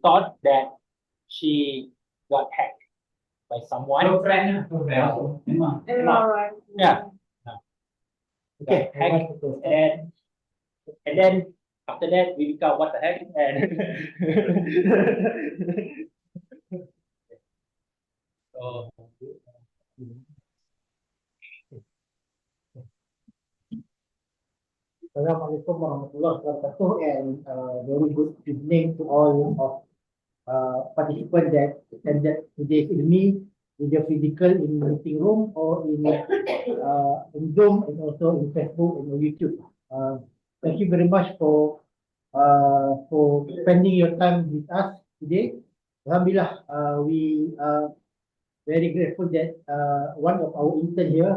thought that she got hacked by someone. Yeah. Okay, hack, and then after that we become what the heck, and so Assalamualaikum warahmatullahi wabarakatuh, and very good evening to all of participants that attended today's ILMI, either physical in meeting room or in Zoom, and also in Facebook and YouTube. Thank you very much for spending your time with us today. Alhamdulillah, we are very grateful that one of our intern here,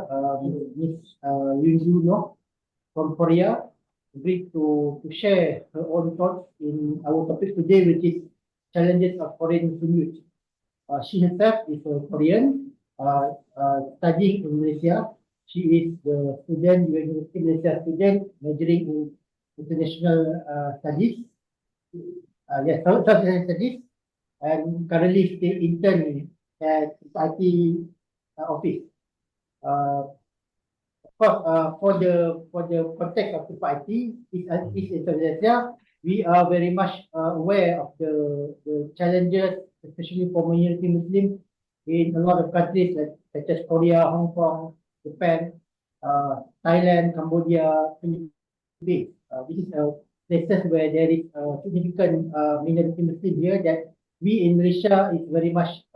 Miss Eunju Noh from Korea, agreed to share her own thoughts in our topic today, which is challenges of foreign Muslim youth. She herself is a Korean, studying in Malaysia. She is the student, University Malaysia student, majoring in international studies. Yes, Southeast Studies, and currently still intern at IT office. For the context of IT is in Malaysia, we are very much aware of the challenges, especially for minority Muslims in a lot of countries such as Korea, Hong Kong, Japan, Thailand, Cambodia, Philippines. This is places where there is significant minority Muslim here that we in Malaysia is very much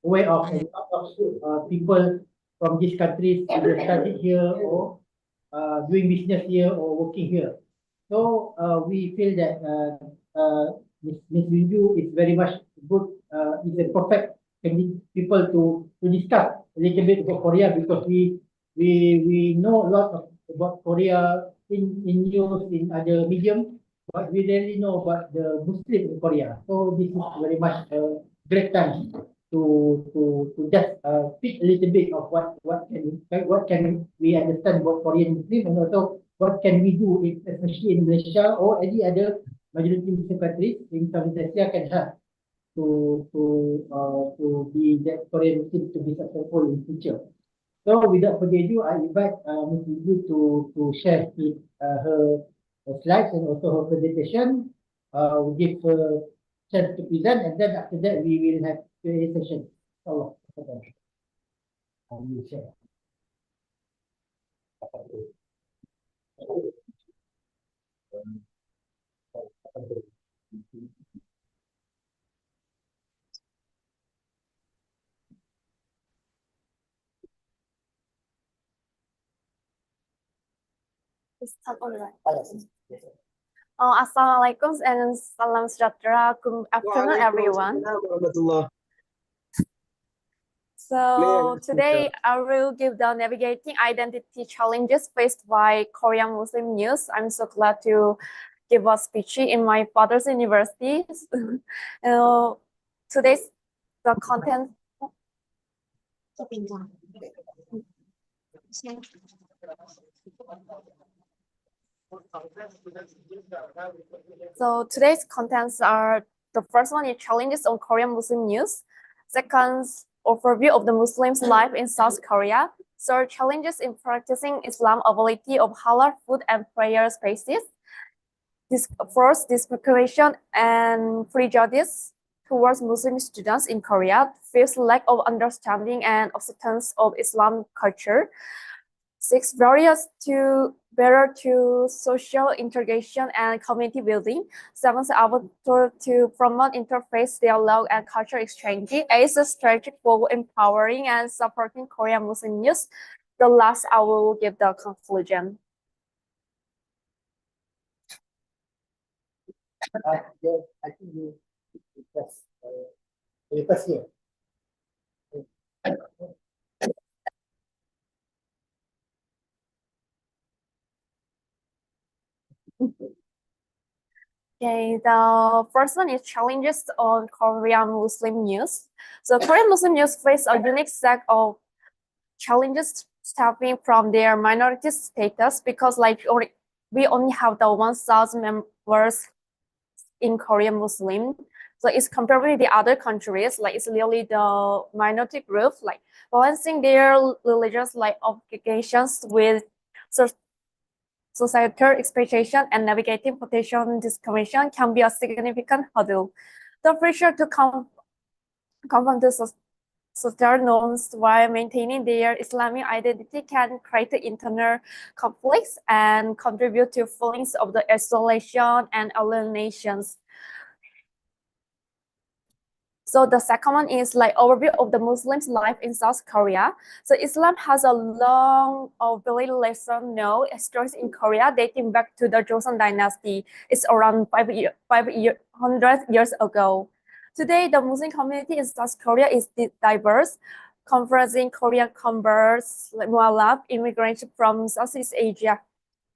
aware of, and a lot of people from these countries either studied here or doing business here or working here. So we feel that Ms. Eunju is very much good, is a perfect people to discuss a little bit about Korea, because we know a lot about Korea in news, in other mediums, but we rarely know about the Muslim in Korea. So this is very much a great time to just speak a little bit of what can we understand about Korean Muslim, and also what can we do, especially in Malaysia or any other majority Muslim countries in Southeast Asia, can help to be that Korean Muslim to be successful in future. So without further ado, I invite Ms. Eunju to share her slides and also her presentation. We give her chance to present, and then after that we will have Q&A session. Oh, okay. I will share. Assalamualaikum and salam sejahtera. Good afternoon, everyone. So today I will give the navigating identity challenges faced by Korean Muslim youth. I'm so glad to give a speech in my father's university. Today's the content. So today's contents are: the first one is challenges on Korean Muslim youth. Second, overview of the Muslims' life in South Korea. Third, challenges in practicing Islam, availability of halal food and prayer spaces. Fourth, discrimination and prejudice towards Muslim students in Korea. Fifth, lack of understanding and acceptance of Islam culture. Six, barriers to social integration and community building. Seventh, effort to promote interfaith dialogue and cultural exchange. Eighth, strategy for empowering and supporting Korean Muslim youth. The last, I will give the conclusion. Yes, I think you press here. Okay, the first one is challenges on Korean Muslim youth. So Korean Muslim youth face a unique set of challenges stemming from their minority status, because we only have the 1,000 members in Korean Muslim. So it's compared with the other countries, like it's really the minority group, like balancing their religious like obligations with societal expectation and navigating potential discrimination can be a significant hurdle. The pressure to confront the social norms while maintaining their Islamic identity can create internal conflicts and contribute to feelings of the isolation and alienations. So the second one is like overview of the Muslims' life in South Korea. So Islam has a long or very lesser known history in Korea dating back to the Joseon dynasty. It's around 500 years ago. Today, the Muslim community in South Korea is diverse, comprising Korean converts, like Mualaf, immigrants from Southeast Asia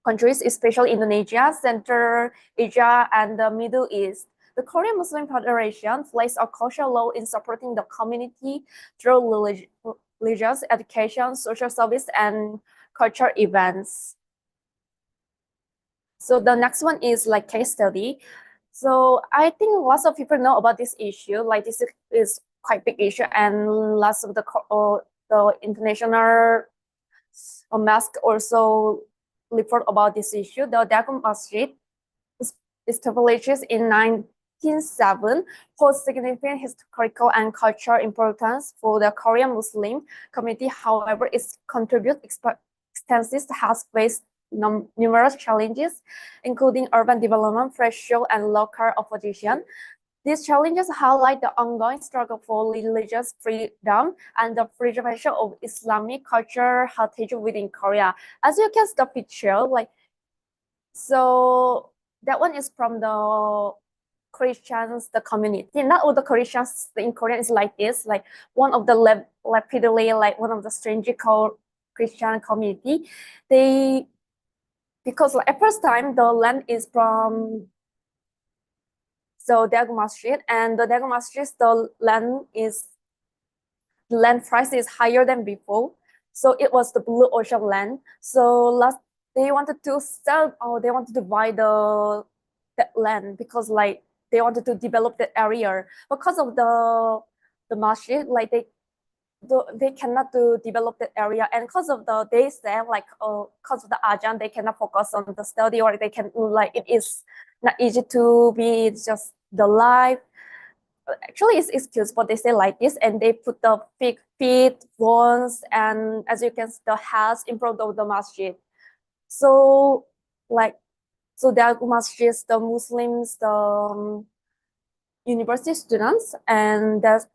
countries, especially Indonesia, Central Asia, and the Middle East. The Korean Muslim Federation plays a crucial role in supporting the community through religious education, social service, and cultural events. So the next one is like case study. So I think lots of people know about this issue. Like this is quite big issue, and lots of the international mosque also report about this issue. The Dagon Masjid is established in 1907, holds significant historical and cultural importance for the Korean Muslim community. However, its extensive has faced numerous challenges, including urban development, racial and local opposition. These challenges highlight the ongoing struggle for religious freedom and the preservation of Islamic culture heritage within Korea. As you can see the picture, like, so that one is from the Christians, the community. Not all the Christians in Korea is like this. Like one of the lapidary, like one of the strange Christian community, because like, at first time the land is from Dagon Masjid, and the Dagon Masjid, the land price is higher than before. So it was the blue ocean land. So they wanted to sell, or they wanted to buy that land because like they wanted to develop that area. Because of the masjid, like they cannot develop that area, and because of they say like because of the Ajahn, they cannot focus on the study, or they can like it is not easy to be just the life. Actually, it's excuse, but they say like this, and they put the big feet, bones, and as you can see, the house in front of the masjid. So like, so the masjid, the Muslims, the university students, and the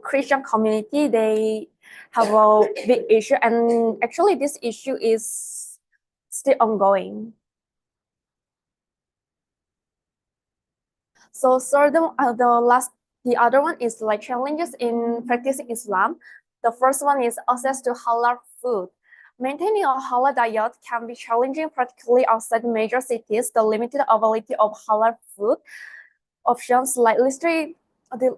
Christian community, they have a big issue, and actually this issue is still ongoing. So the other one is like challenges in practicing Islam. The first one is access to halal food. Maintaining a halal diet can be challenging, particularly outside major cities. The limited availability of halal food options like restrict the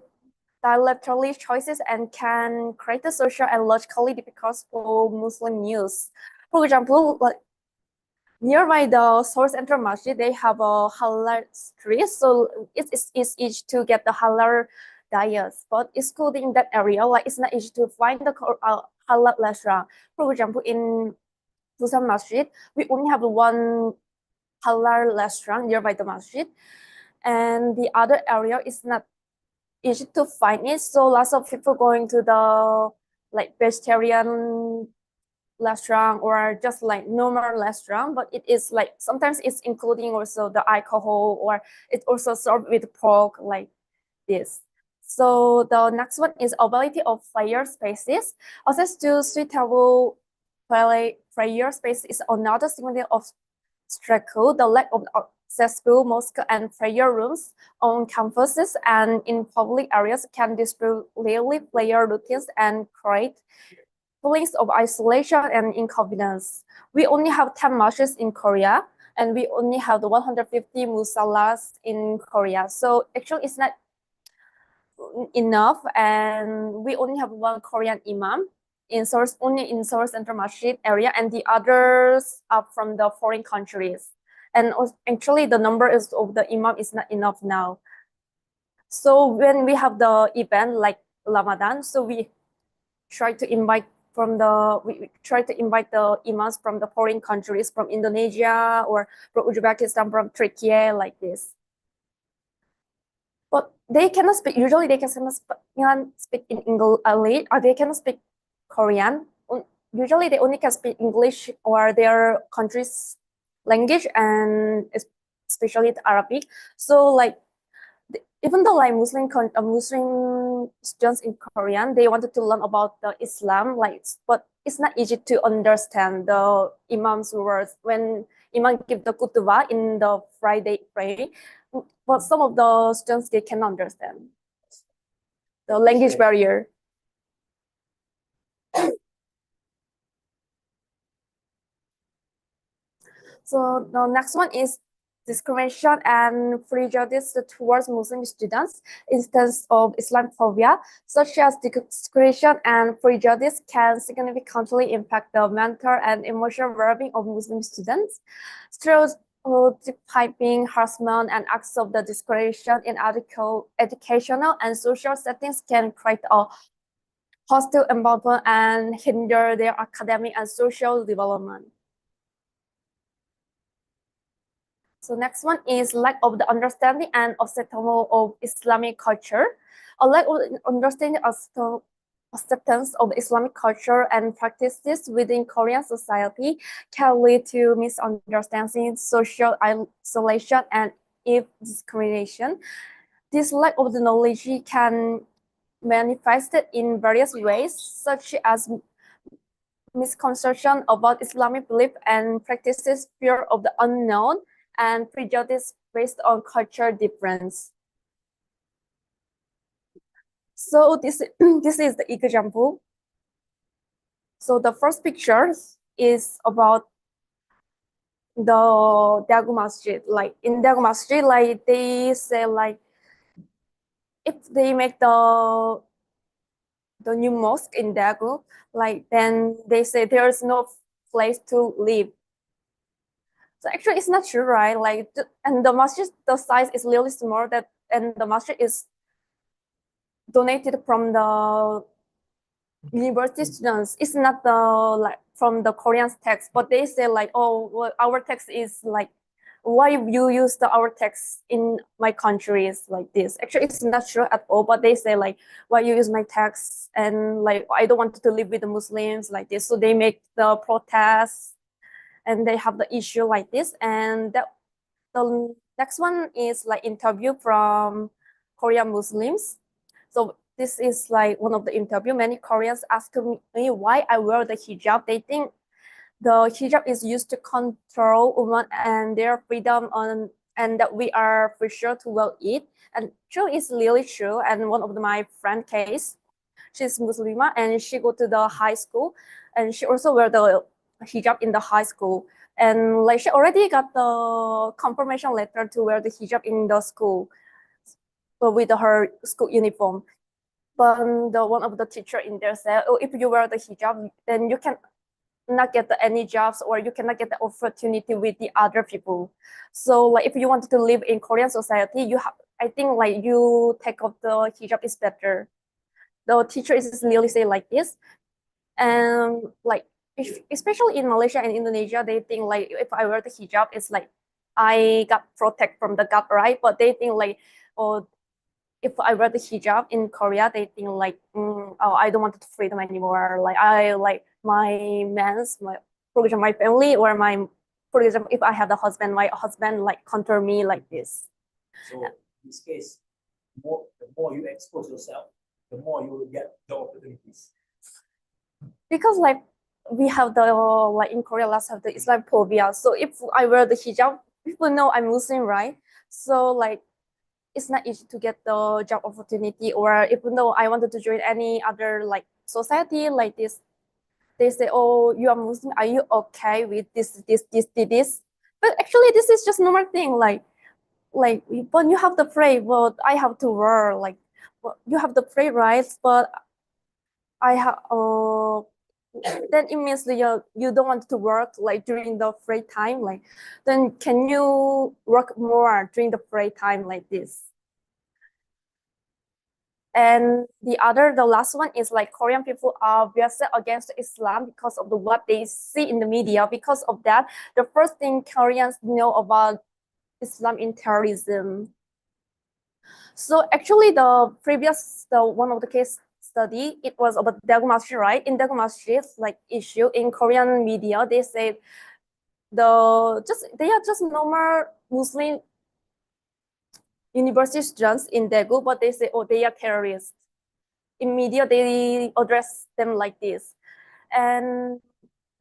dietary choices and can create a social and logically difficult for Muslim youth. For example, like nearby the Seoul Central Masjid, they have a halal street, so it's easy to get the halal diets. But excluding that area, like it's not easy to find the halal restaurant. For example, in Busan Masjid, we only have one halal restaurant nearby the masjid, and the other area is not easy to find it. So lots of people going to the like vegetarian restaurant or just like normal restaurant, but it is like sometimes it's including also the alcohol, or it's also served with pork like this. So the next one is availability of prayer spaces. Access to suitable prayer space is another significant obstacle. The lack of accessible mosque and prayer rooms on campuses and in public areas can disrupt daily prayer routines and create feelings of isolation and inconvenience. We only have 10 mosques in Korea, and we only have the 150 musallas in Korea. So actually it's not enough, and we only have one Korean imam only in Seoul Central Masjid area, and the others are from the foreign countries. And actually the number of the imam is not enough now. So when we have the event like Ramadan, so we try to invite we try to invite the imams from the foreign countries, from Indonesia or from Uzbekistan, from Turkey, like this. But they cannot speak. Usually, they cannot speak in English, or they cannot speak Korean. Usually, they only can speak English or their country's language, and especially the Arabic. So, like, even though like Muslim students in Korean, they wanted to learn about the Islam, like, but it's not easy to understand the Imam's words when Imam give the khutbah in the Friday prayer. But some of the students, they cannot understand the language barrier. So the next one is discrimination and prejudice towards Muslim students. Instances of Islamophobia, such as discrimination and prejudice, can significantly impact the mental and emotional well-being of Muslim students. Stereotyping, harassment, and acts of the discrimination in educational and social settings can create a hostile environment and hinder their academic and social development. So next one is lack of the understanding and acceptance of Islamic culture. A lack of understanding acceptance of Islamic culture and practices within Korean society can lead to misunderstanding, social isolation, and even discrimination. This lack of the knowledge can manifest in various ways, such as misconception about Islamic belief and practices, fear of the unknown, and prejudice based on culture difference. So this is the example. So the first picture is about the Daegu Masjid. Like in Daegu Masjid, like they say like if they make the new mosque in Daegu, like then they say there's no place to live. So actually, it's not true, right? Like, and the masjid, the size is really small. And the masjid is donated from the university students. It's not the like from the Korean text, but they say like, oh, well, our text is like, why you use our text in my country is like this. Actually, it's not true at all. But they say like, why you use my text, and like I don't want to live with the Muslims like this. So they make the protests. And they have the issue like this. And the next one is like interview from Korean Muslims. So this is like one of the interview. Many Koreans ask me why I wear the hijab. They think the hijab is used to control women and their freedom and that we are for sure to wear it. And true, it's really true. And one of my friend case, she's Muslima and she go to the high school and she also wear the hijab in the high school, and like she already got the confirmation letter to wear the hijab in the school, with her school uniform. But the one of the teacher in there said, oh, if you wear the hijab, then you can not get any jobs or you cannot get the opportunity with the other people. So like if you want to live in Korean society, you have, I think like you take off the hijab is better. The teacher is really say like this. And like especially in Malaysia and Indonesia, they think like if I wear the hijab, it's like I got protect from the God, right? But they think like, oh, if I wear the hijab in Korea, they think like, oh, I don't want the freedom anymore. Like I like my for example, my family or for example, if I have the husband, my husband like control me like this. So in this case, the more you expose yourself, the more you will get the opportunities. Because like we have the like in Korea, let's have the Islamophobia. So if I wear the hijab, people know I'm Muslim, right? So like it's not easy to get the job opportunity, or even though I wanted to join any other like society like this, they say, oh, you are Muslim, are you okay with this? But actually this is just normal thing, like when you have the pray, well, I have to wear like, well, you have the pray rights, but I have then it means that you don't want to work like during the free time, like then can you work more during the free time like this? And the last one is like Korean people are biased against Islam because of what they see in the media. Because of that, the first thing Koreans know about Islam in terrorism. So actually, the one of the case study, it was about Daegu Masjid, right? In Daegu Masjid, like issue in Korean media, they said they are just normal Muslim university students in Daegu, but they say, oh, they are terrorists. In media, they address them like this. And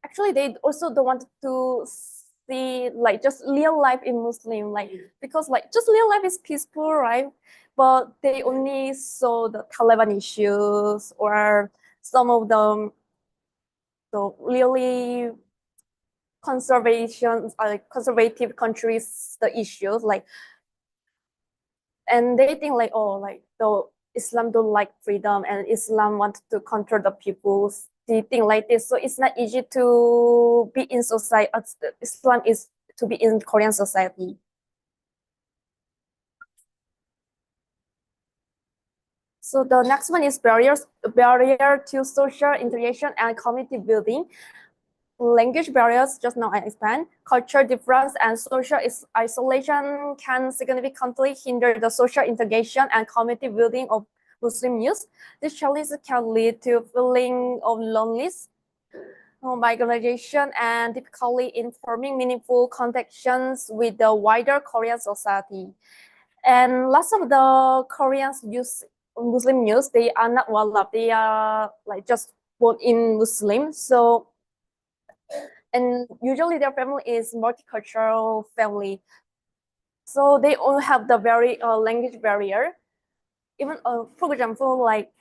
actually, they also don't want to see like just real life in Muslim, like because like just real life is peaceful, right? But they only saw the Taliban issues or some of the really conservative countries, the issues like, and they think like, oh, like the Islam don't like freedom and Islam wants to control the people. They think like this, so it's not easy to be in society. Islam is to be in Korean society. So the next one is barrier to social integration and community building. Language barriers, just now I explained. Culture difference and social isolation can significantly hinder the social integration and community building of Muslim youth. These challenges can lead to feeling of loneliness, marginalization, and difficulty in forming meaningful connections with the wider Korean society. And lots of the Koreans Muslim youth, they are not well off. They are like just born in Muslim. So, and usually their family is multicultural family. So they all have the very language barrier. Even for example, like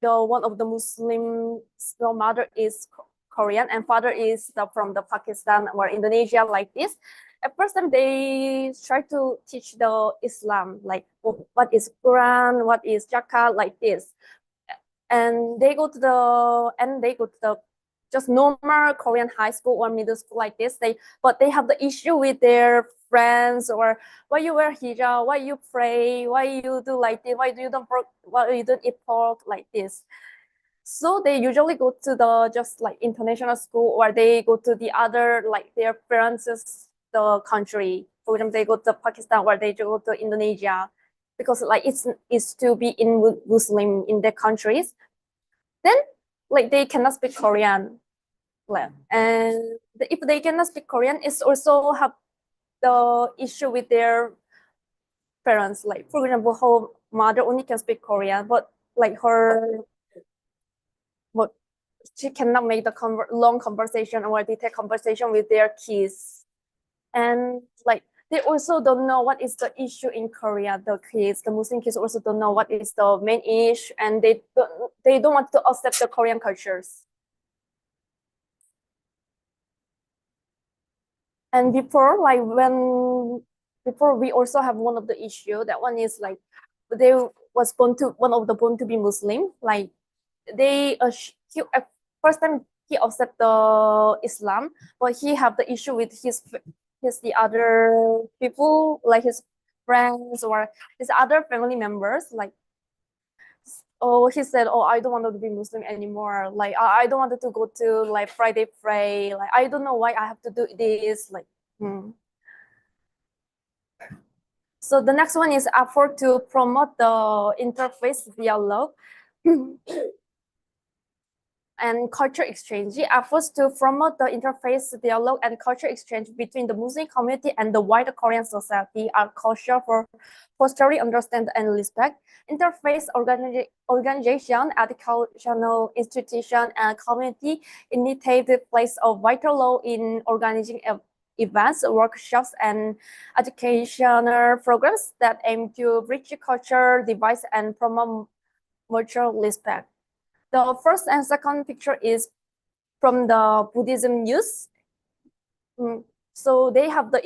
the one of the Muslim, the mother is Korean and father is from the Pakistan or Indonesia, like this. At first time they try to teach the Islam, like what is Quran, what is Zakat, like this. And they go to the just normal Korean high school or middle school like this. But they have the issue with their friends, or why you wear hijab, why you pray, why you do like this, why you don't eat pork, like this. So they usually go to the just like international school, or they go to the other like their parents' the country. For example, they go to Pakistan or they go to Indonesia, because like it's to be in Muslim in their countries. Then like they cannot speak Korean. And if they cannot speak Korean, it's also have the issue with their parents. Like for example, her mother only can speak Korean, but like but she cannot make the long conversation or detailed conversation with their kids. And like they also don't know what is the issue in Korea. The Muslim kids also don't know what is the main issue, and they don't want to accept the Korean cultures. And before we also have one of the issue. That one is like they was born to be Muslim. Like they first time he accept the Islam, but he have the issue with the other people, like his friends or his other family members. Like, oh, he said, oh, I don't want to be Muslim anymore. Like, I don't want to go to like Friday pray. Like, I don't know why I have to do this. Like, So the next one is effort to promote the interfaith dialogue and culture exchange. The efforts to promote the interfaith dialogue and culture exchange between the Muslim community and the wider Korean society are crucial for fostering understanding and respect. Interfaith organization, educational institution, and community initiatives plays a vital role in organizing events, workshops, and educational programs that aim to bridge culture divides and promote mutual respect. The first and second picture is from the Buddhism youth. So they have the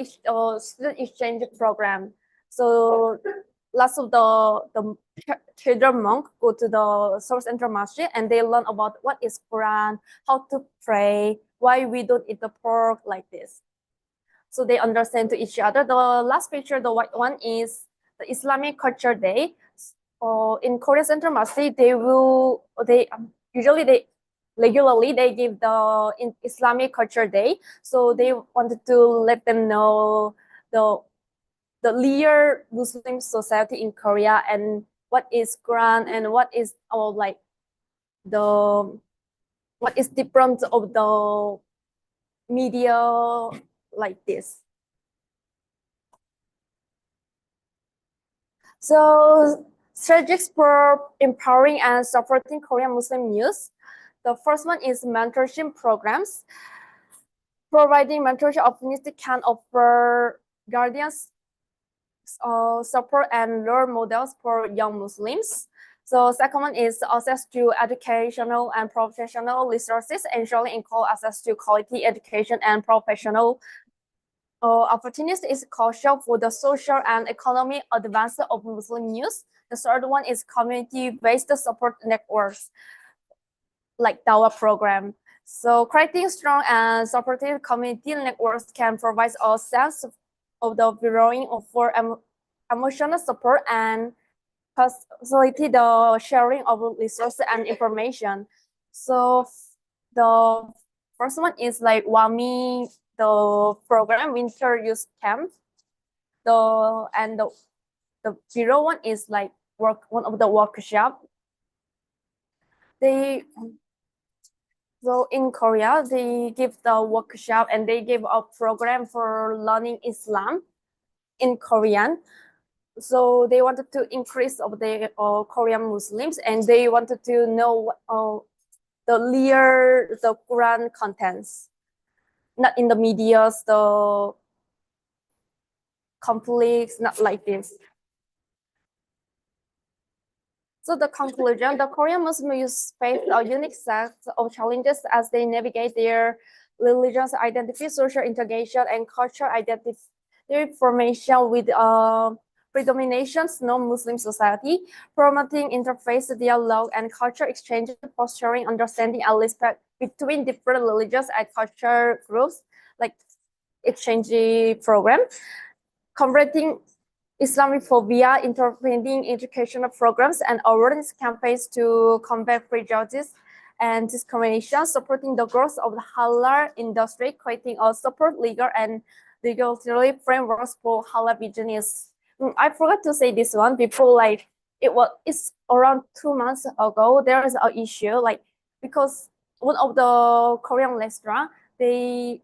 student exchange program. So lots of the children monk go to the Source Central Masjid and they learn about what is Quran, how to pray, why we don't eat the pork, like this. So they understand to each other. The last picture, the white one, is the Islamic Culture Day. in Korean Central Masjid, regularly they give the Islamic Culture Day. So they wanted to let them know the real Muslim society in Korea and what is Quran and what is what is different of the media like this. So strategies for empowering and supporting Korean Muslim youth. The first one is mentorship programs. Providing mentorship opportunity can offer guardians support and role models for young Muslims. So second one is access to educational and professional resources, ensuring equal access to quality education and professional opportunities is crucial for the social and economic advancement of Muslim youth. The third one is community-based support networks, like Dawah program. So creating strong and supportive community networks can provide a sense of the belonging for emotional support and facilitate the sharing of resources and information. So the first one is like WAMI, the program Winter Youth Camp. The zero one is like one of the workshop. So in Korea, they give the workshop and they give a program for learning Islam in Korean. So they wanted to increase of the Korean Muslims, and they wanted to know the Quran contents, not in the medias, the conflicts, not like this. So the conclusion, the Korean Muslims face a unique set of challenges as they navigate their religious identity, social integration, and cultural identity formation with predominations non-Muslim society, promoting interfaith dialogue and culture exchange, fostering understanding and respect between different religious and cultural groups, like exchange program, converting Islamophobia, intervening educational programs and awareness campaigns to combat prejudice and discrimination, supporting the growth of the halal industry, creating a support legal and regulatory frameworks for halal business. I forgot to say this one. People like it's around 2 months ago. There is an issue because one of the Korean restaurant they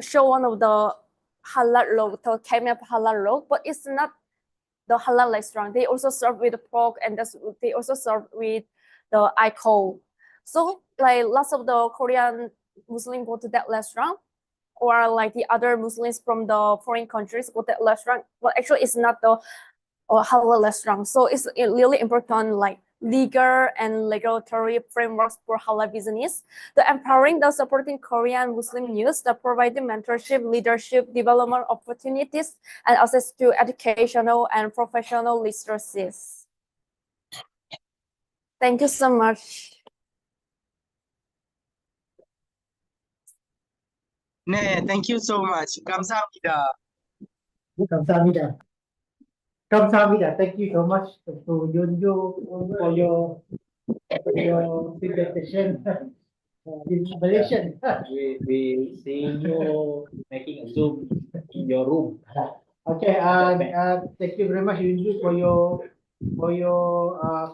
show one of the halal logo, the came up halal logo, but it's not the halal restaurant. They also serve with pork and they also serve with the alcohol. So lots of the Korean Muslims go to that restaurant, or like the other Muslims from the foreign countries go to that restaurant. Well, actually, it's not the halal restaurant. So it's really important, like legal and regulatory frameworks for halal business, the empowering, the supporting Korean Muslim youth, the providing mentorship, leadership, development opportunities, and access to educational and professional resources. Thank you so much. 네, thank you so much. 감사합니다. 감사합니다. 감사합니다. Thank you so much to Eunju for your presentation. In Malaysian. We see you making a Zoom in your room. Okay, thank you very much, Eunju, for your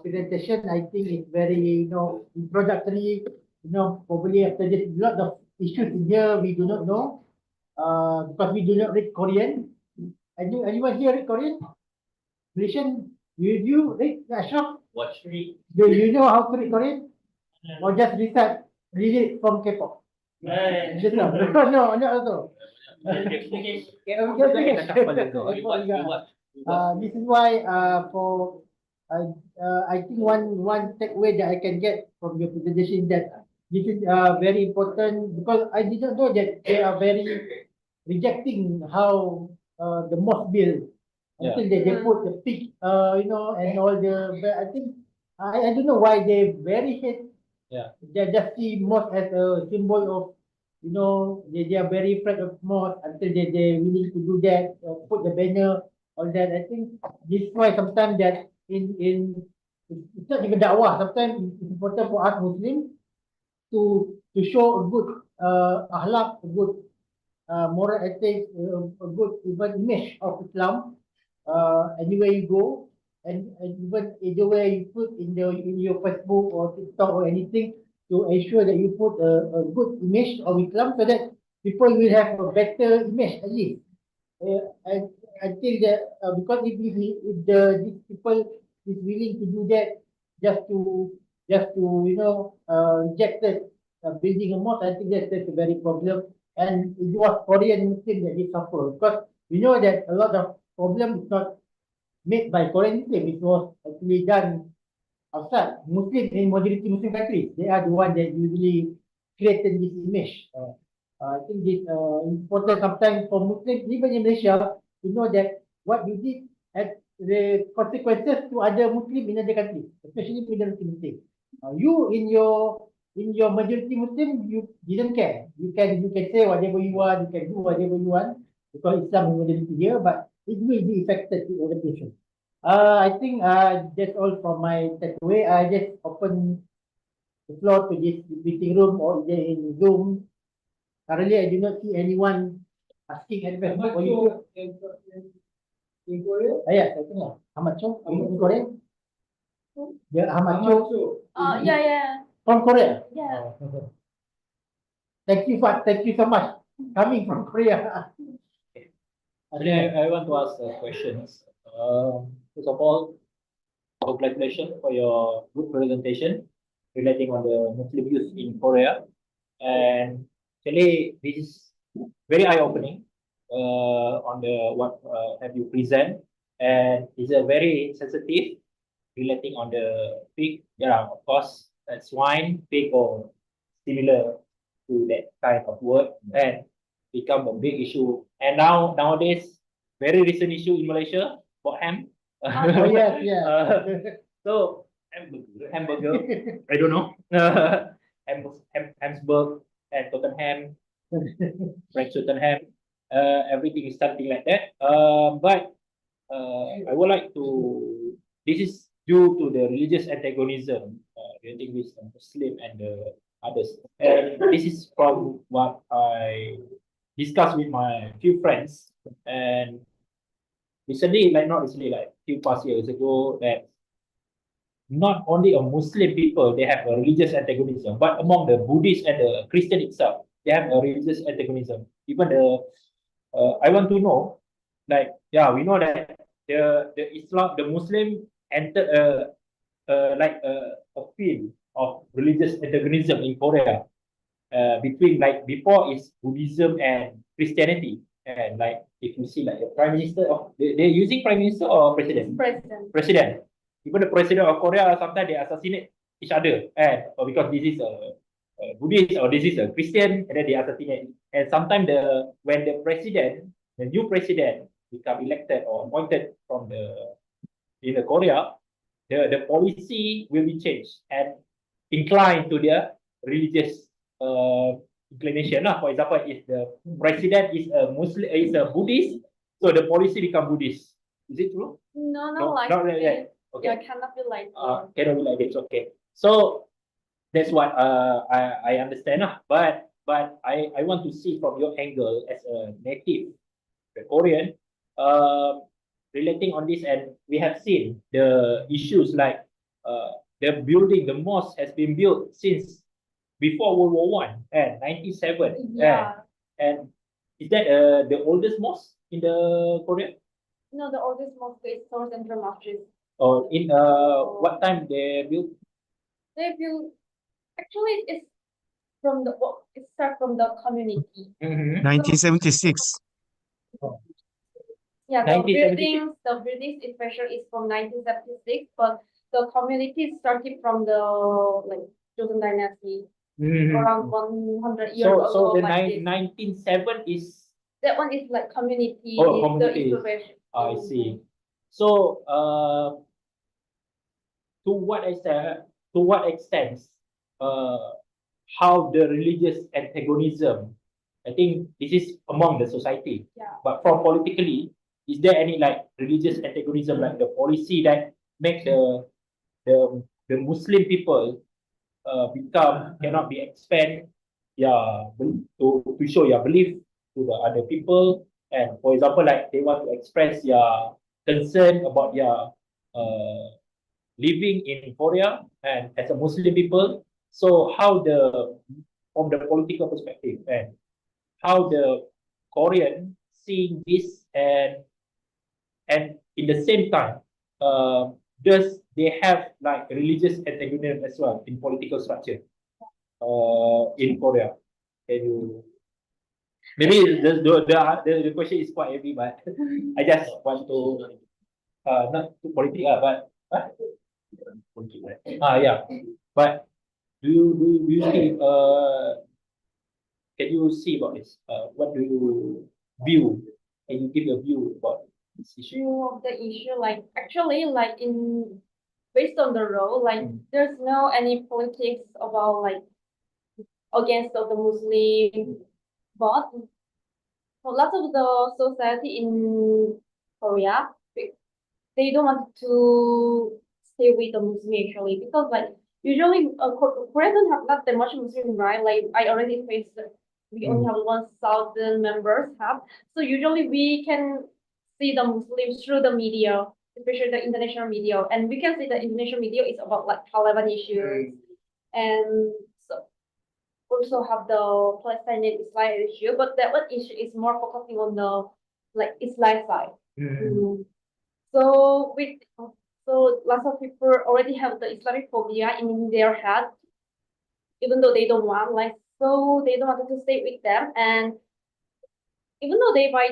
presentation. I think it's very introductory. Probably after this, a lot of issues in here we do not know, because we do not read Korean. Anyone here read Korean? Malaysian, you read Ashraf? Watch me. Do you know how to read Korean? Or just read it from K-pop? No, not also. This is why I think one takeaway that I can get from your presentation that this is very important, because I did not know that they are very rejecting how the mosque bill until they put the pig and all the, I think I don't know why they very hate. They just see mosque as a symbol of, they are very afraid of mosque until they willing to do that, put the banner, all that. I think this is why sometimes that in it's not even dakwah. Sometimes it's important for us Muslims to show a good akhlak, a good moral ethics, a good even image of Islam anywhere you go, and even anywhere you put in your Facebook or TikTok or anything, to ensure that you put a good image of Islam so that people will have a better image at least. I think that because if these people is willing to do that just to reject that building a mosque, I think that's a very problem. And it was Korean Muslim that did suffer, because we know that a lot of problem is not made by Korean Muslim. It was actually done outside. Muslim in majority Muslim countries, they are the one that usually created this image. I think this important sometimes for Muslims, even in Malaysia, to know that what you did had the consequences to other Muslim in other countries, especially minority Muslim. You in your majority Muslim, you didn't care. You can say whatever you want, you can do whatever you want, because Islam is majority here, but it will be affected to other nations. I think that's all from my takeaway. I just open the floor to this meeting room or in Zoom. Currently, I do not see anyone asking advice. In Korea? Yes, I think Ahmad Cho in Korea. Yeah, Ahmad Cho Yeah. from Korea. Yeah. Thank you so much coming from Korea. Actually, I want to ask questions. First of all, congratulations for your good presentation relating on the Muslim youth in Korea. And actually, this is very eye-opening on the what have you present, and it's a very sensitive relating on the pig. Yeah, of course, swine, pig, or similar to that kind of word, and become a big issue. And nowadays, very recent issue in Malaysia for ham. Oh yes, yeah. So hamburger, I don't know. Hamburg and Tottenham, Frank Tottenham, everything is something like that. But I would like to. This is due to the religious antagonism relating with the Muslim and the others. And this is from what I discussed with my few friends. And recently, not recently, like few past years ago, that not only a Muslim people, they have a religious antagonism, but among the Buddhist and the Christian itself, they have a religious antagonism. Even I want to know, like, yeah, we know that the Islam, the Muslim entered a field of religious antagonism in Korea, between, like, before is Buddhism and Christianity. And like, if you see, like, the prime minister of, they're using prime minister or president? President. Even the president of Korea, sometimes they assassinate each other, and because this is a Buddhist or this is a Christian, and then they assassinate. And sometimes when the new president become elected or appointed from in the Korea, the policy will be changed and inclined to their religious inclination. For example, if the president is a Muslim, is a Buddhist, so the policy become Buddhist. Is it true? No, Not like that. Okay. Yeah, cannot be like Cannot be like this. Okay. So that's what I understand. But I want to see from your angle as a native Korean, relating on this, and we have seen the issues like the mosque has been built since before World War I and 97. Yeah. And is that the oldest mosque in the Korea? No, the oldest mosque is Seoul Central Mosque. Or in what time they built? They built, actually it starts from the community. 1976. Yeah, the 1976. buildings especially is from 1976, but the community started from the Joseon Dynasty around 100 years ago. So the like 1907 is. That one is like community. Oh, is community. the inspiration. I see. So, to what extent, how the religious antagonism, I think this is among the society. Yeah. But from politically, is there any like religious antagonism, like the policy that make the the Muslim people cannot be expand to show your belief to the other people. And for example, like they want to express their concern about their living in Korea and as a Muslim people. So how from the political perspective and how the Korean seeing this, and in the same time, does they have like religious antagonism as well in political structure in Korea? Can you maybe the question is quite heavy, but I just want to not too political, but yeah. But do you see can you see about this? What do you view? Can you give your view about this issue? View of the issue, like actually, like in based on the role, like there's no any politics about like against of the Muslim, but lots of the society in Korea, they don't want to stay with the Muslim actually because like usually Korea don't have not that much Muslim, right? Like I already faced that we only have 1,000 members have. So usually we can see the Muslims through the media, especially the international media, and we can see the international media is about like Taliban issues, and so also have the Palestinian Israel issue, but that one issue is more focusing on the like Islam side. So with so lots of people already have the Islamic phobia in their head, even though they don't want, like, so they don't want to stay with them. And even though they buy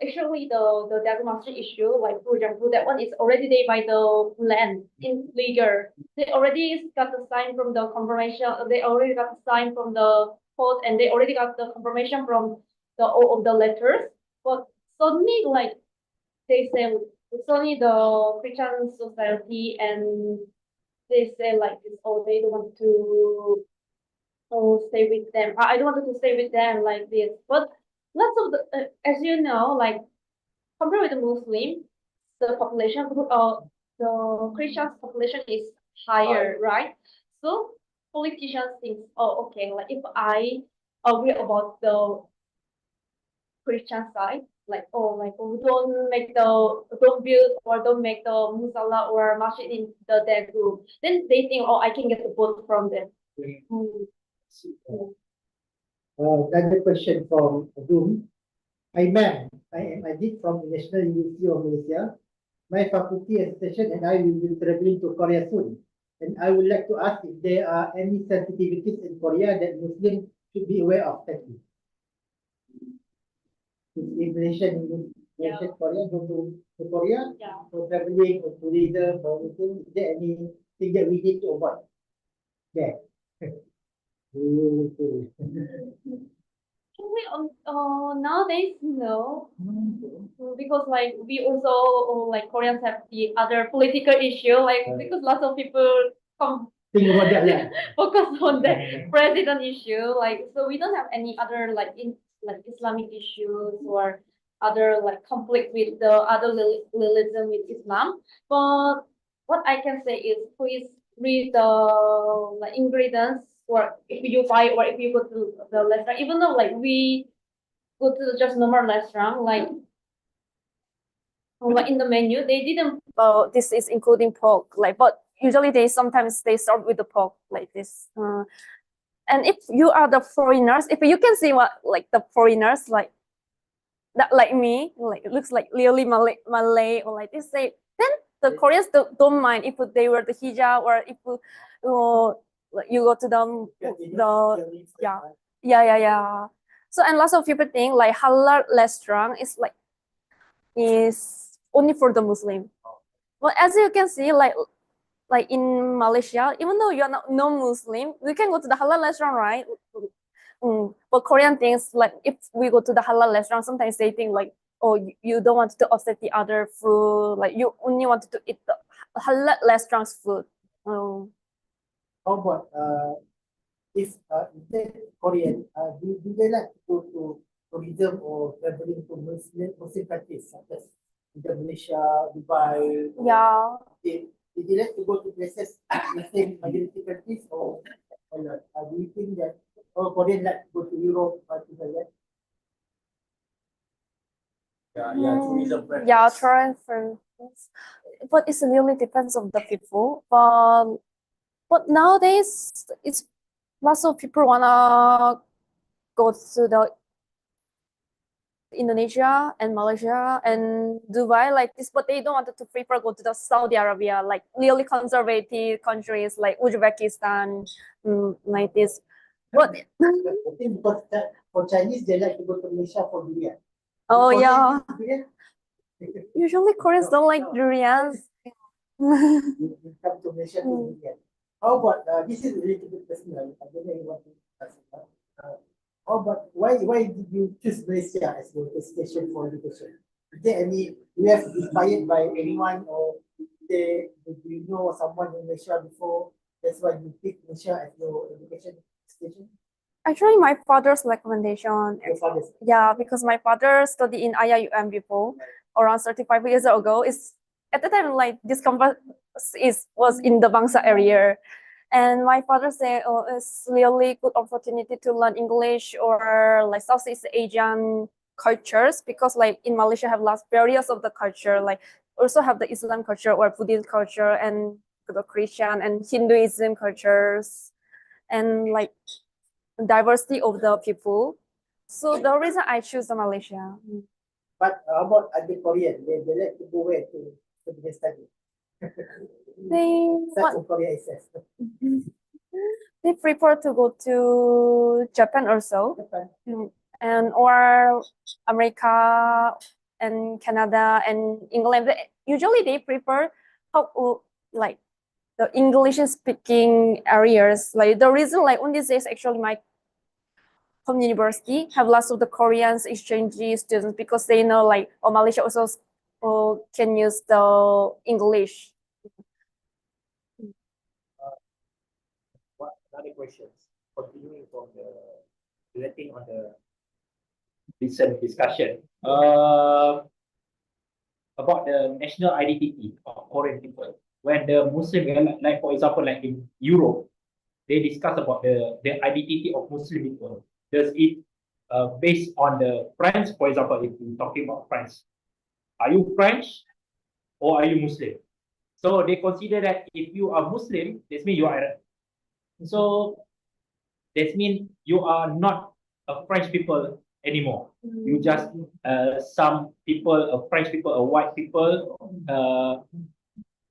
actually the Dagu Master issue, like for example, that one is already they buy the land in legal. They already got the sign from the confirmation. They already got the sign from the court, and they already got the confirmation from all of the letters. But suddenly, like they say, it's only the Christian society, and they say like this, oh, they don't want to stay with them. I don't want to stay with them like this. But lots of the, as you know, like compared with the Muslim, the population, the Christian population is higher, right? So politicians think, oh, okay, like if I agree about the Christian side, like oh, like oh, don't build or don't make the musalla or masjid in the Daegu, then they think, oh, I can get the vote from them. Another question from Zoom. I did from the National University of Malaysia. My faculty association and I will be traveling to Korea soon. And I would like to ask if there are any sensitivities in Korea that Muslims should be aware of. Thank you. In Malaysia, Korea, go to Korea for traveling or tourism or anything, is there anything that we need to avoid? There. Nowadays, no, because like we also like Koreans have the other political issue, like because lots of people think about that, yeah. focus on the president issue, like so we don't have any other like Islamic issues or other like conflict with the other religion with Islam. But what I can say is please read the like ingredients, or if you buy or if you go to the restaurant, even though like we go to just normal restaurant, like in the menu they didn't this is including pork, like, but usually they sometimes they start with the pork like this. And if you are the foreigners, if you can see what like the foreigners like that, like me, like it looks like really Malay or like this, say then the Koreans don't mind if they wear the hijab, or if like you go to yeah. So and lots of people think like halal restaurant is only for the Muslim. But as you can see, like in Malaysia, even though you're not non-Muslim, we can go to the halal restaurant, right? But Korean things, like if we go to the halal restaurant, sometimes they think like, oh, you don't want to offset the other food, like you only wanted to eat the halal restaurant's food. How about if instead Korean, do they like to go to tourism or traveling to Muslim countries such as Indonesia, Dubai? Yeah. Did you like to go to places the same majority countries or not? Do you think that Korean like to go to Europe or things like that? Tourism preference. Yeah, preference. But it really depends on the people. But nowadays, it's lots of people wanna go to the Indonesia and Malaysia and Dubai like this, but they don't want to prefer go to the Saudi Arabia, like really conservative countries like Uzbekistan, like this. But I think because for Chinese, they like to go to Malaysia for durian. oh Korean yeah, eat durian? usually Koreans don't like durians. You come to Malaysia to durian. How about this is really bit personal. I don't know if you want to ask about. How about why did you choose Malaysia as your destination for education? Is there any you have inspired by anyone or do you know someone in Malaysia before? That's why you picked Malaysia as your education destination? Actually, my father's recommendation. Your father's. Yeah, because my father studied in IIUM before, around 35 years ago. Is at the time like this campus was in the Bangsa area. And my father said, oh, it's really good opportunity to learn English or like Southeast Asian cultures because like in Malaysia have lots various of the culture, like also have the Islam culture or Buddhist culture and the Christian and Hinduism cultures and like diversity of the people. So the reason I choose Malaysia. But how about other Korean? They like to go where to begin study. That's what Korea says. They prefer to go to Japan also, and or America and Canada and England. Usually they prefer how like the English speaking areas. Like the reason like on these days actually my home university have lots of the Koreans exchange students because they know like Malaysia also can use the English. Other questions? Continuing from the relating on the recent discussion about the national identity of Korean people. When the Muslim, like for example, like in Europe, they discuss about the identity of Muslim people. Does it based on the French, for example, if we're talking about French, are you French or are you Muslim? So they consider that if you are Muslim, that means you are Arab. So that means you are not a French people anymore. You just some people, French people, white people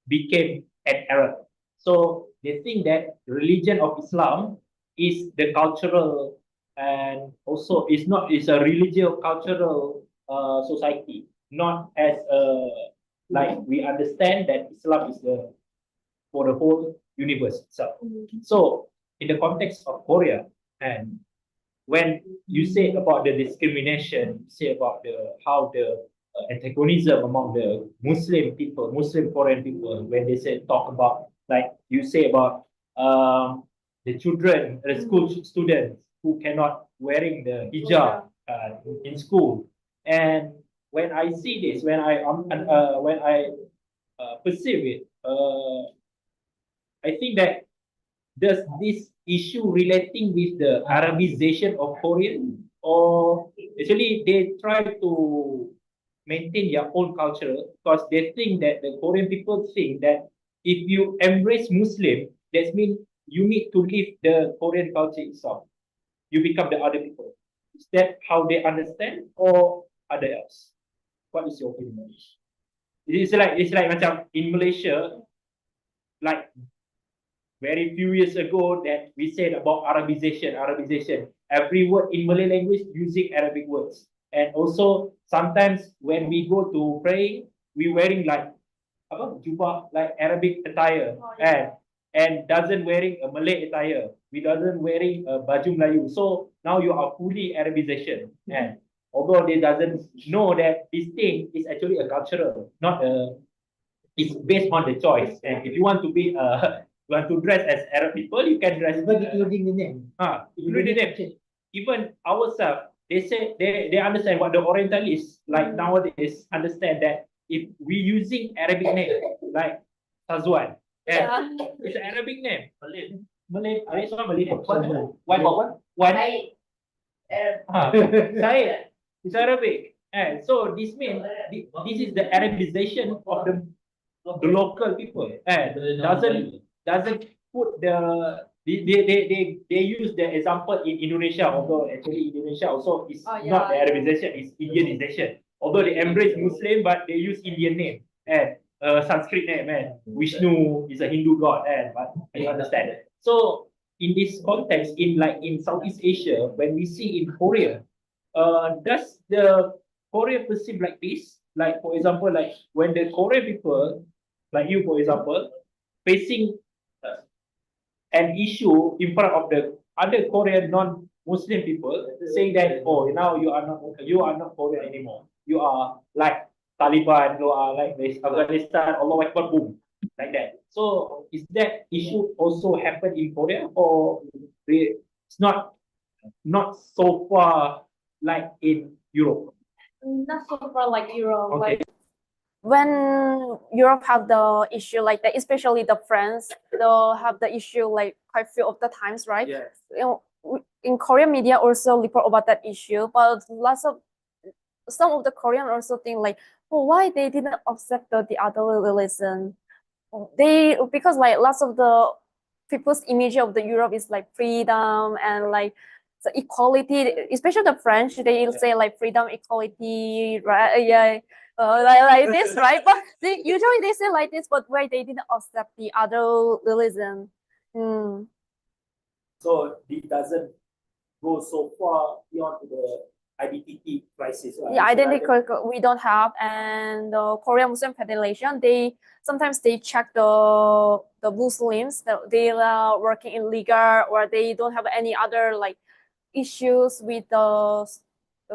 became an Arab. So they think that religion of Islam is the cultural and also it's a religious cultural society, not as like we understand that Islam is the for the whole universe itself. So in the context of Korea, and when you say about the discrimination, you say about how the antagonism among the Muslim people, Muslim Korean people, when they say talk about like you say about the children, the school students who cannot wearing the hijab in school, and when I see this, when I perceive it, I think that does this issue relating with the Arabization of Korean, or actually they try to maintain their own culture because they think that the Korean people think that if you embrace Muslim, that means you need to leave the Korean culture itself. You become the other people. Is that how they understand or other else? What is your opinion? It's like macam in Malaysia, like very few years ago that we said about Arabization. Every word in Malay language using Arabic words. And also sometimes when we go to praying, we wearing like jubah, like Arabic attire, and doesn't wearing a Malay attire. We doesn't wearing a baju Melayu. So now you are fully Arabization. And although they doesn't know that this thing is actually a cultural, not a. It's based on the choice. And if you want to be you want to dress as Arab people, you can dress. But including the name. Including the name. Even ourselves, they say they understand what the Orientalists like nowadays understand that if we using Arabic name, like Tazwan. Yeah. It's an Arabic name. Malay. It's not Malay name. Tazwan. One. Syed. It's Arabic. So this means this is the Arabization of the local people. Doesn't put they use the example in Indonesia, although actually Indonesia also is not the Arabization, it's Indianization. Although they embrace Muslim, but they use Indian name and Sanskrit name, and Vishnu is a Hindu god, but you understand it. So in this context, in Southeast Asia, when we see in Korea, does the Korea perceive like this? Like for example, like when the Korean people, like you for example, facing an issue in front of the other Korean non-Muslim people, saying that now you are not Korean anymore. You are like Taliban, you are like Afghanistan, Allah Akbar, boom, like that. So is that issue also happen in Korea, or it's not so far like in Europe? Not so far like Europe. Okay. Like when Europe have the issue like that, especially the France, they'll have the issue like quite few of the times, right? Yes. In Korean media also report about that issue, but some of the Korean also think like, why they didn't accept the other religion? Because like lots of the people's image of the Europe is like freedom and like the equality, especially the French, they say like freedom, equality, right? Yeah, like this, right? But usually they say like this, but why they didn't accept the other religion? So it doesn't go so far beyond the identity crisis. Yeah, identity we don't have, and the Korean Muslim Federation, sometimes they check the Muslims that they are working illegal or they don't have any other like issues with the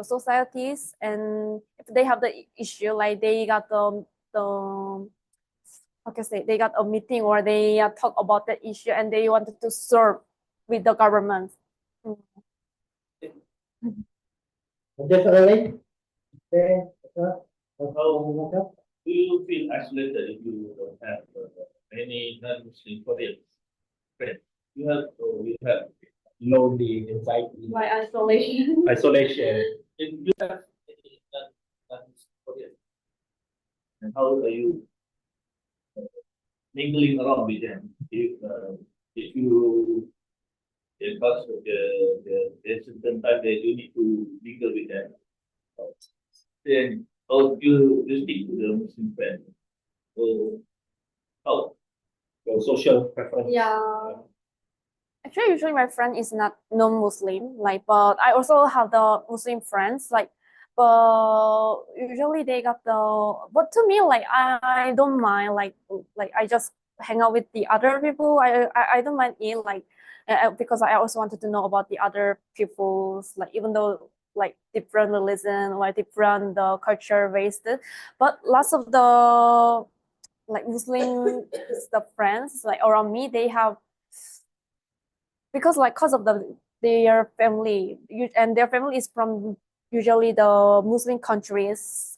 societies, and if they have the issue like they got the how can I say, they got a meeting or they talk about the issue and they wanted to serve with the government. Ada soalan lain? Do you feel isolated if you don't have any non-Muslim Korean friends? You have Lonely, anxiety, By isolation. isolation. if you have any non-Muslim Korean, and how are you mingling around with them? If you because of there's certain time that you need to mingle with them, then how do you stick to the Muslim friend? So how? Your social preference. Yeah. Actually, usually my friend is not non-Muslim, like, but I also have the Muslim friends, like, but usually they got but to me, like, I don't mind, like I just hang out with the other people. I don't mind it, like, because I also wanted to know about the other people's, like, even though like different religion or different the culture based, but lots of the like Muslim the friends like around me, they have, because of their family, and their family is from usually the Muslim countries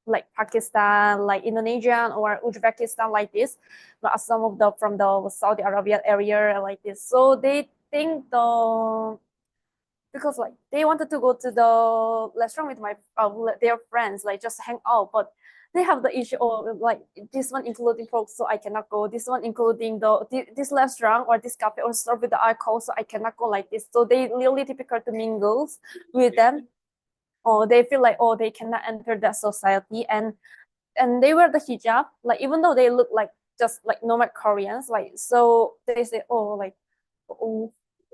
like Pakistan, like Indonesia or Uzbekistan, like this, but some of them from the Saudi Arabia area like this. So they think because like they wanted to go to the restaurant with their friends, like just hang out, but they have the issue of like this one including pork, so I cannot go. This one including this restaurant or this cafe or serve with the alcohol, so I cannot go like this. So they really difficult to mingle with them, or they feel like they cannot enter that society, and they wear the hijab, like even though they look like just like normal Koreans, like, so they say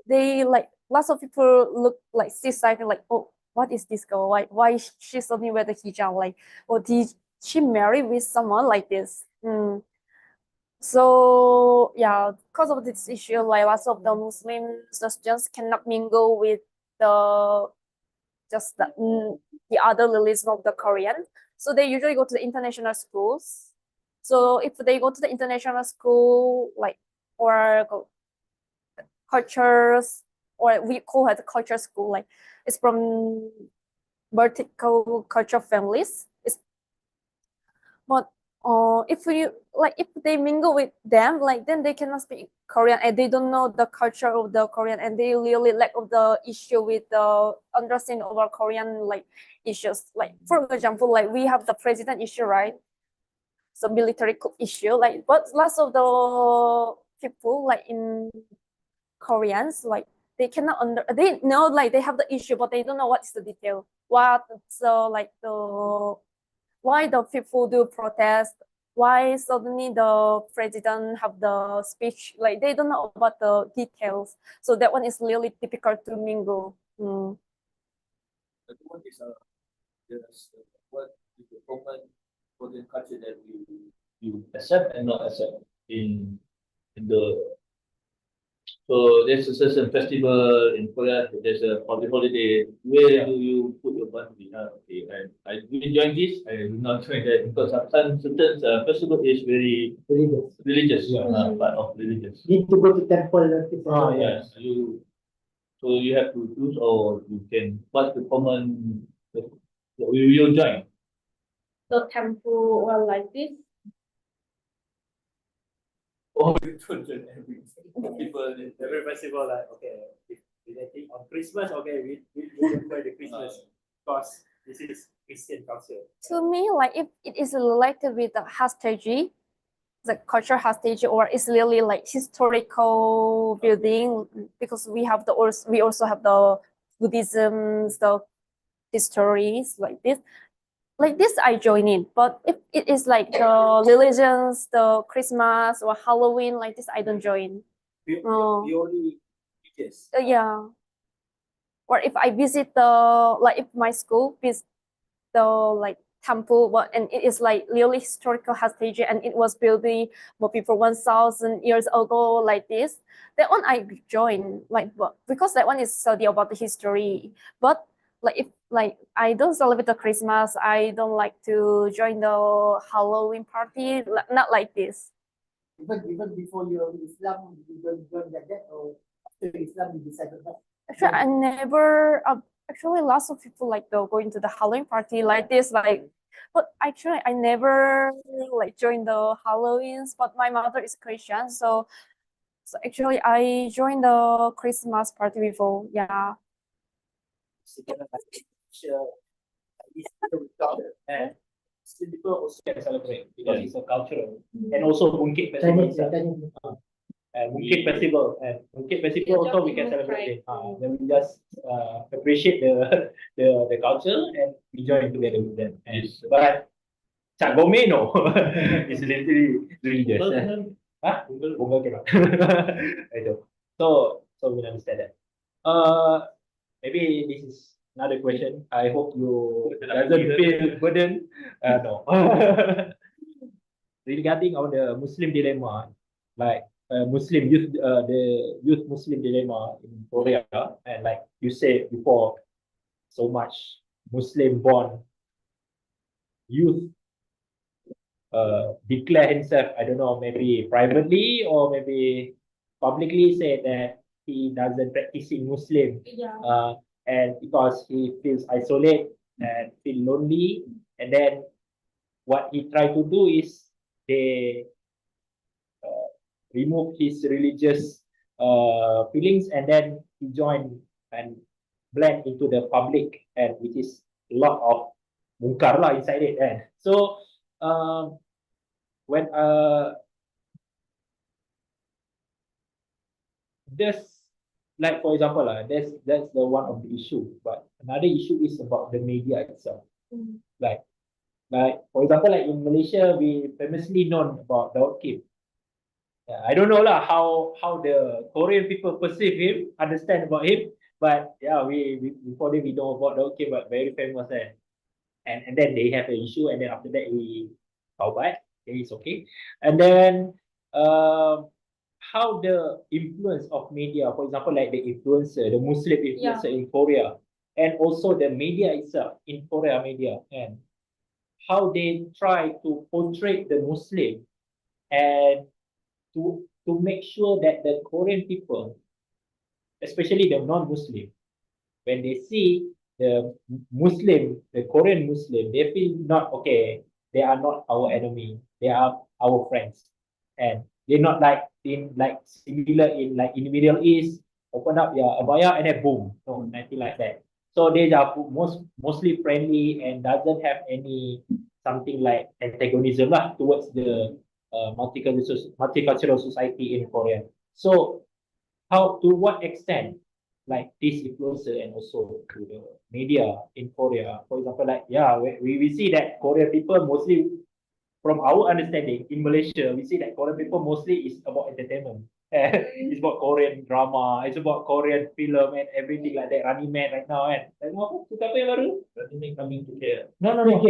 they like lots of people look like see cycle like, what is this girl, why she suddenly wear the hijab, like, did she marry with someone like this? So yeah, because of this issue, like lots of the Muslims just cannot mingle with the other religion of the Korean. So they usually go to the international schools. So if they go to the international school, like, or cultures, or we call it culture school, like it's from vertical culture families. But if they mingle with them, like then they cannot speak Korean and they don't know the culture of the Korean and they really lack of the issue with the understanding of our Korean like issues. Like for example, like we have the president issue, right? So military coup issue, like but lots of the people like in Koreans, like they know like they have the issue, but they don't know what is the detail. What so like the why the people do protest, why suddenly the president have the speech, like they don't know about the details. So that one is really difficult to mingle. But what is what is the common Korean culture that you accept and not accept in the so there's a certain festival in Korea, there's a public holiday. Where do you put your boundary? Okay, and I do enjoy this, I do not join that because sometimes certain festival is very religious, part of religious. Need to go to temple. Yes, so you have to choose or you can what's the common that you join. The temple or like this. Or you don't join every people. Every festival, like, okay, if I think on Christmas, okay, we enjoy the Christmas because this is Christian culture. To me, like if it is related with the heritage, the cultural heritage, or it's really like historical building, because we also have the Buddhism, the histories like this. Like this, I join in. But if it is like the religions, the Christmas or Halloween, like this, I don't join. We only yes. Yeah. Or if I visit if my school visit the like temple, and it is like really historical heritage and it was built maybe for 1,000 years ago, like this, that one I join, like, because that one is study about the history. But like if like I don't celebrate the Christmas, I don't like to join the Halloween party, not like this. Even before your Islam, you don't join like that, or after Islam you decided that? Actually, I never. Actually, lots of people like going to the Halloween party like this, like. But actually, I never like joined the Halloweens. But my mother is Christian, so actually, I joined the Christmas party before. Yeah. And still people also can celebrate because it's a cultural and also Mooncake Festival. Mooncake Festival and Mooncake Festival also we can celebrate. Then we just appreciate the culture and we join together with them. But Cak Gome no, it's literally religious. Bunga cannot. So we understand that. Maybe this is another question. I hope you doesn't feel burden. No. Regarding on the Muslim dilemma, like Muslim youth, the youth Muslim dilemma in Korea, and like you said before, so much Muslim-born youth declare himself, I don't know, maybe privately or maybe publicly say that he doesn't practicing Muslim. Yeah. And because he feels isolated and feel lonely, and then what he try to do is they remove his religious feelings and then he join and blend into the public, and which is a lot of munkar lah inside it. And so when there's like for example that's the one of the issue, but another issue is about the media itself. Like for example, like in Malaysia we famously known about Daud Kim. I don't know lah how the Korean people perceive him, understand about him, but yeah, we before that we know about Daud Kim, but very famous there. And then they have an issue, and then after that we taubat, okay, it's okay. And then how the influence of media, for example, like the influencer, the Muslim influencer in Korea, and also the media itself in Korea media, and how they try to portray the Muslim and to make sure that the Korean people, especially the non-Muslim, when they see the Korean Muslim, they feel not okay, they are not our enemy. they are our friends, and they're not like in like similar in like in the Middle East, open up your abaya and then boom, no, nothing like that. So they are mostly friendly and doesn't have any something like antagonism lah towards the multicultural society in Korea. So how, to what extent, like this influencer and also to the media in Korea, for example, like yeah, we see that Korean people mostly, from our understanding in Malaysia, we see that Korean people mostly is about entertainment. It's about Korean drama, it's about Korean film and everything like that. Running Man right now, and like apa? Kita apa yang baru? Running Man coming to care. No, no, no.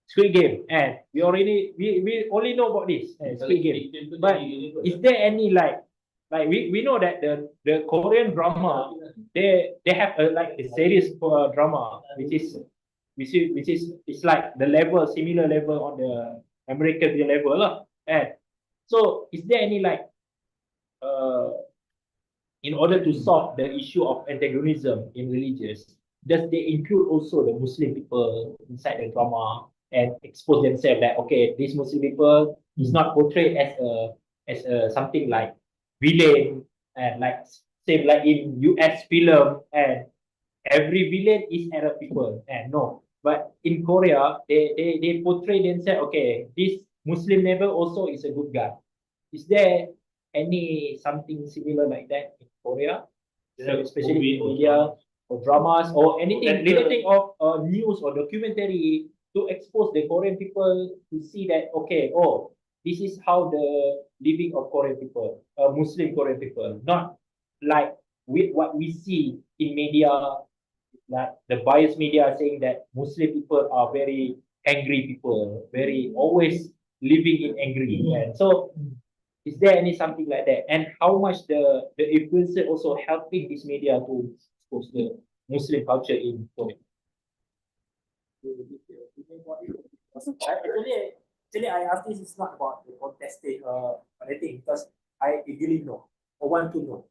Squid Game, and we only know about this Squid Game. But is there any like we know that the Korean drama, they have a like a series for drama which is it's like the level, similar level on the American level lah. And so is there any like in order to solve the issue of antagonism in religious, does they include also the Muslim people inside the drama and expose themselves that okay, these Muslim people is not portrayed as a something like villain, and like same like in US film, and every villain is Arab people, and no, but in Korea they portray themselves okay, this Muslim neighbor also is a good guy. Is there any something similar like that in Korea? So especially in media or dramas or anything, little thing of news or documentary to expose the Korean people to see that okay, oh, this is how the living of Korean people, Muslim Korean people, not like with what we see in media, like the biased media saying that Muslim people are very angry people, very always living in angry. And so is there any something like that? And how much the influencer also helping this media to expose the Muslim culture in Korea? Actually, I ask this is not about the contesting anything, because I really know or want to know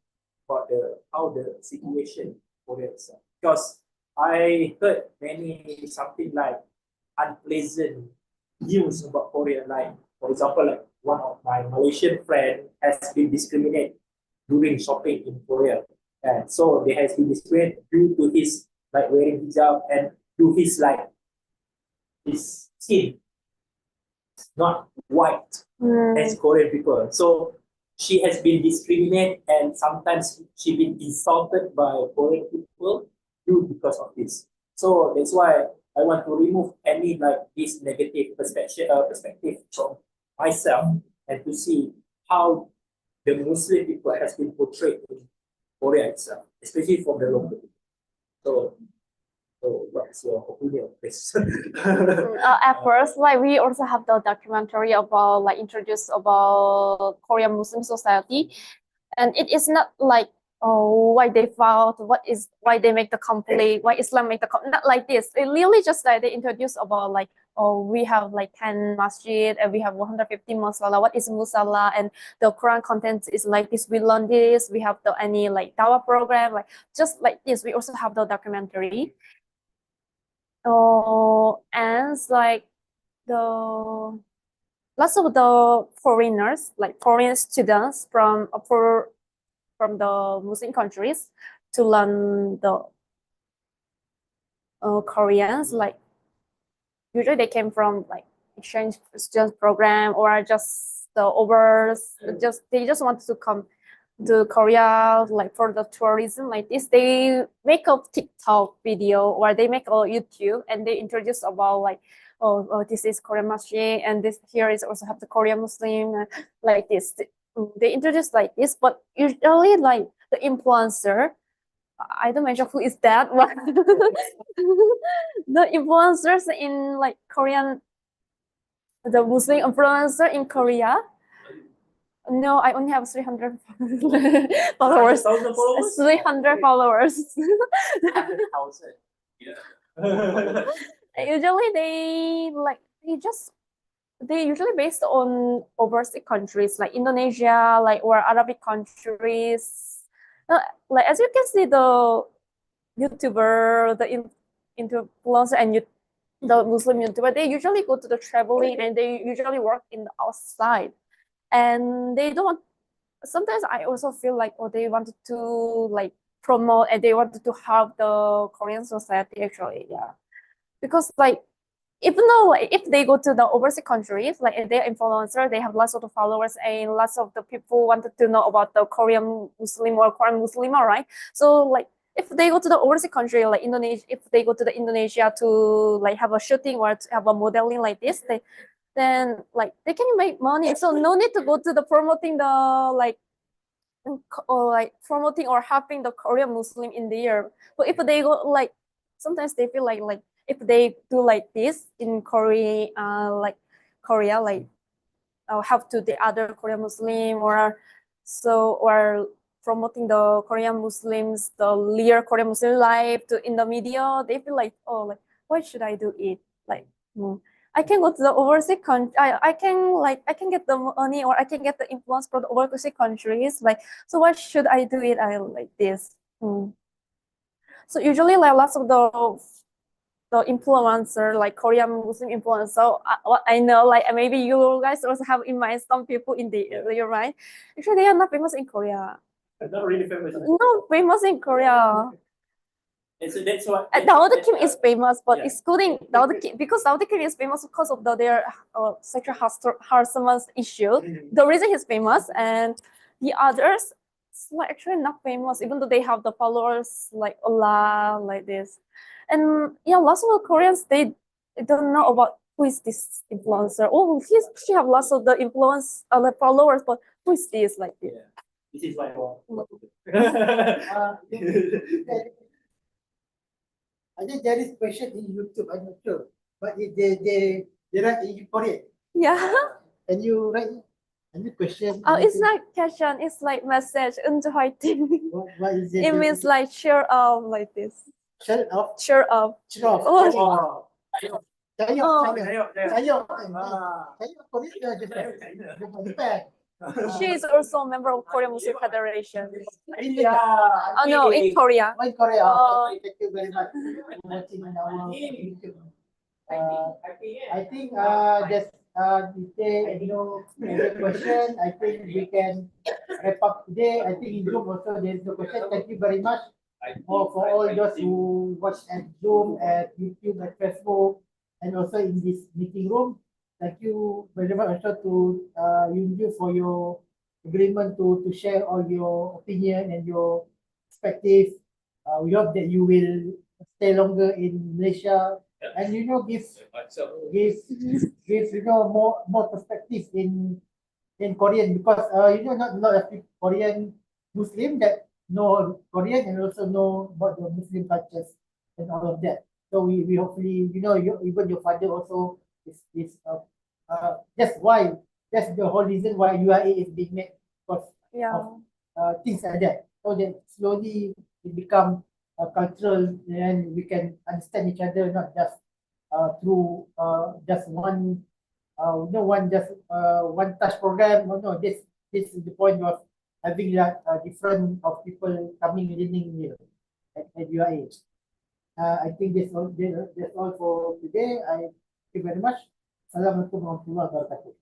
about how the situation Korea itself. Because I heard many something like unpleasant news about Korea, like for example, like one of my Malaysian friend has been discriminated during shopping in Korea, and so they has been discriminated due to his like wearing hijab and to his like his skin not white as Korean people. So she has been discriminated, and sometimes she been insulted by Korean people due because of this. So that's why I want to remove any like this negative perspective from myself, and to see how the Muslim people has been portrayed in Korea itself, especially from the local people. So what's your opinion of this? At first, like we also have the documentary about like introduced about Korean Muslim society, and it is not like why they fought, why they make the complaint, why Islam make the not like this. It really just like they introduce about like we have like 10 masjid and we have 150 musalla. What is musalla? And the Quran content is like this. We learn this. We have the any like dawah program, like just like this. We also have the documentary. And like the lots of the foreigners, like foreign students from the Muslim countries to learn the Koreans. Like usually they came from like exchange student program or just they just want to come to Korea like for the tourism like this. They make a TikTok video or they make a YouTube and they introduce about like this is Korean masjid and this here is also have the Korean Muslim like this. They introduce like this, but usually like the influencer, I don't mention who is that, but the influencers in like Korean, the Muslim influencer in Korea. No, I only have 300 followers. 1,000 followers? 300 followers. 100,000. Yeah. Usually they usually based on overseas countries like Indonesia, like or Arabic countries. Like as you can see, the YouTuber, the influencer and the Muslim YouTuber, they usually go to the traveling and they usually work in the outside, and they don't. Sometimes I also feel like, oh, they wanted to like promote and they wanted to help the Korean society actually, yeah, because like even though like if they go to the overseas countries, like if they're influencer, they have lots of the followers and lots of the people wanted to know about the Korean Muslim or Korean Muslim, right? So like if they go to the overseas country like Indonesia, if they go to the Indonesia to like have a shooting or to have a modeling like this, then like they can make money. So no need to go to the promoting the like or like promoting or helping the Korean Muslim in there. But if they go like sometimes they feel like if they do like this in Korea, Korea, like help to the other Korean Muslim or so or promoting the Korean Muslims, the real Korean Muslim life to in the media, they feel like, oh, like why should I do it? Like I can go to the overseas country. I can get the money or I can get the influence from the overseas countries. Like so, why should I do it? I like this. So usually, like lots of the influencer, like Korean Muslim influencer. What I know, like maybe you guys also have in mind some people in the area, right? Actually, they are not famous in Korea. Not really famous. No, famous in Korea. And so that's what. Daoud Kim is famous, but excluding Daoud Kim, because Daoud Kim is famous because of their sexual harassment issue. The reason he's famous, and the others like actually not famous, even though they have the followers like a lot like this. And yeah, lots of the Koreans they don't know about who is this influencer. Oh, she have lots of the influence the followers, but who is this like this? Yeah. This is my one. I think there is question in YouTube. I'm not sure, but they write in Korean. Yeah. Can you write any question? Oh, it's not question. It's like message. Eunju 화이팅. What is it? It means like cheer up like this. Shut up. Cheer up. Shut up. Oh. Tajuk. Oh. Tajuk. Ah. Tajuk Korean. Japan. She is also a member of Korean Muslim Federation. India. Oh no, in Korea. In Korea. Oh. Thank you very much for watching our YouTube. I think just if there no other question, I think we can wrap up today. I think in Zoom also there is no question. Thank you very much for all those who watch at Zoom, at YouTube, at Facebook, and also in this meeting room. Thank you very much also to Eunju for your agreement to share all your opinion and your perspective. We hope that you will stay longer in Malaysia and give more perspective in Korean, because not a lot of Korean Muslim that know Korean and also know about the Muslim cultures and all of that. So we hopefully even your father also is that's the whole reason why UIA is being made, because of things like that, so that slowly it become cultural and we can understand each other, not just through just one one touch program. No, this is the point of having that different of people coming learning here at UIA. I think that's all for today. Thank you very much. Assalamualaikum warahmatullahi wabarakatuh.